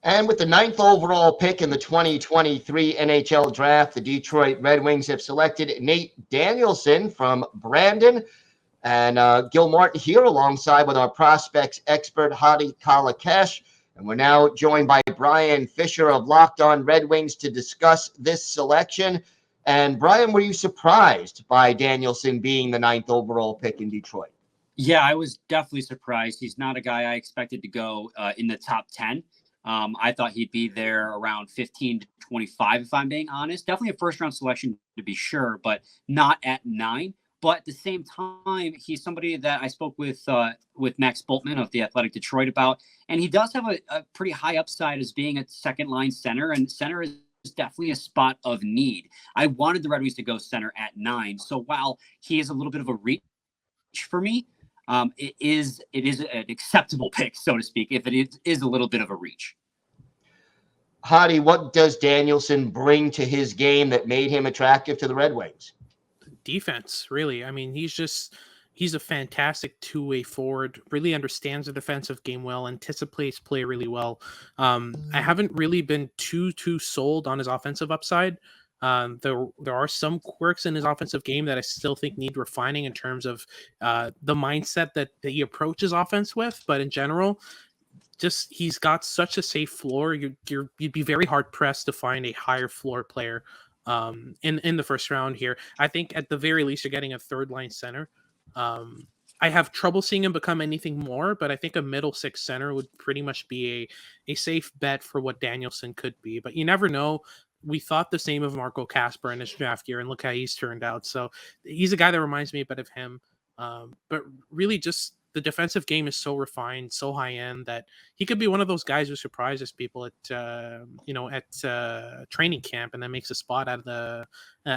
And with the 9th overall pick in the 2023 NHL Draft, the Detroit Red Wings have selected Nate Danielson from Brandon. And Gil Martin here alongside with our prospects expert, Hadi Kalakeche. And we're now joined by Brian Fisher of Locked On Red Wings to discuss this selection. And Brian, were you surprised by Danielson being the 9th overall pick in Detroit? Yeah, I was definitely surprised. He's not a guy I expected to go in the top 10. I thought he'd be there around 15 to 25, if I'm being honest. Definitely a first-round selection to be sure, but not at 9. But at the same time, he's somebody that I spoke with Max Bultman of The Athletic Detroit about, and he does have a pretty high upside as being a second-line center, and center is definitely a spot of need. I wanted the Red Wings to go center at 9, so while he is a little bit of a reach for me, it is an acceptable pick, so to speak, if it is a little bit of a reach. Hadi, what does Danielson bring to his game that made him attractive to the Red Wings? Defense, really. I mean, he's a fantastic two-way forward, really understands the defensive game well, anticipates play really well. I haven't really been too sold on his offensive upside. There are some quirks in his offensive game that I still think need refining in terms of the mindset that he approaches offense with. But in general, just he's got such a safe floor. You'd be very hard pressed to find a higher floor player in the first round here. I think at the very least you're getting a third line center. I have trouble seeing him become anything more, but I think a middle six center would pretty much be a safe bet for what Danielson could be. But you never know. We thought the same of Marco Kasper in his draft year, and look how he's turned out. So he's a guy that reminds me a bit of him. But really just the defensive game is so refined, so high end that he could be one of those guys who surprises people at training camp and then makes a spot out of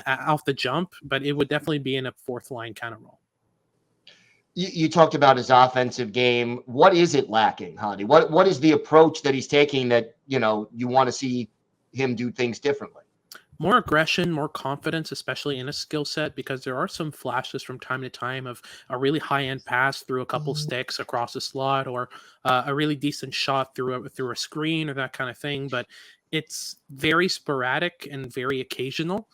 off the jump. But it would definitely be in a fourth line kind of role. You talked about his offensive game. What is it lacking, Hadi? What is the approach that he's taking that, you want to see him do things differently? More aggression, more confidence, especially in a skill set, because there are some flashes from time to time of a really high-end pass through a couple sticks across the slot, or a really decent shot through a screen or that kind of thing. But it's very sporadic and very occasional.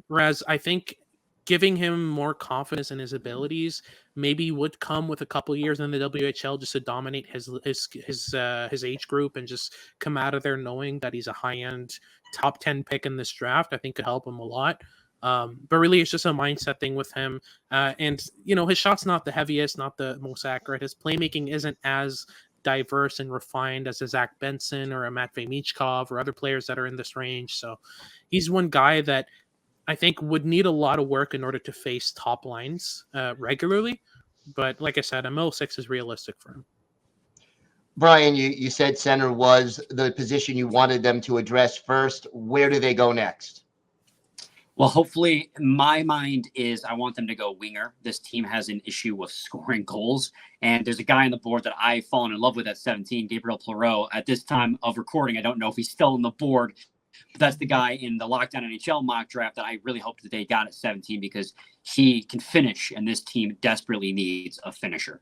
Whereas I think giving him more confidence in his abilities maybe would come with a couple years in the WHL just to dominate his age group and just come out of there knowing that he's a high-end top 10 pick in this draft. I think could help him a lot. But really it's just a mindset thing with him. And his shot's not the heaviest, not the most accurate. His playmaking isn't as diverse and refined as a Zach Benson or a Matvei Michkov or other players that are in this range. So he's one guy that I think would need a lot of work in order to face top lines regularly. But like I said, a middle six is realistic for him. Brian, you said center was the position you wanted them to address first. Where do they go next? Well, hopefully, my mind is I want them to go winger. This team has an issue with scoring goals. And there's a guy on the board that I've fallen in love with at 17, Gabriel Perreault. At this time of recording, I don't know if he's still on the board. But that's the guy in the Lockdown NHL mock draft that I really hope that they got at 17 because he can finish, and this team desperately needs a finisher.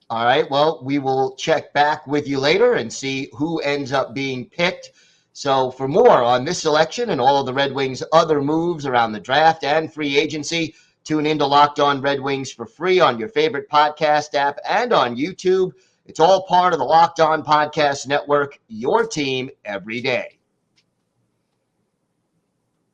All right, well, we will check back with you later and see who ends up being picked. So for more on this selection and all of the Red Wings' other moves around the draft and free agency, tune into Locked On Red Wings for free on your favorite podcast app and on YouTube. It's all part of the Locked On Podcast Network, your team every day.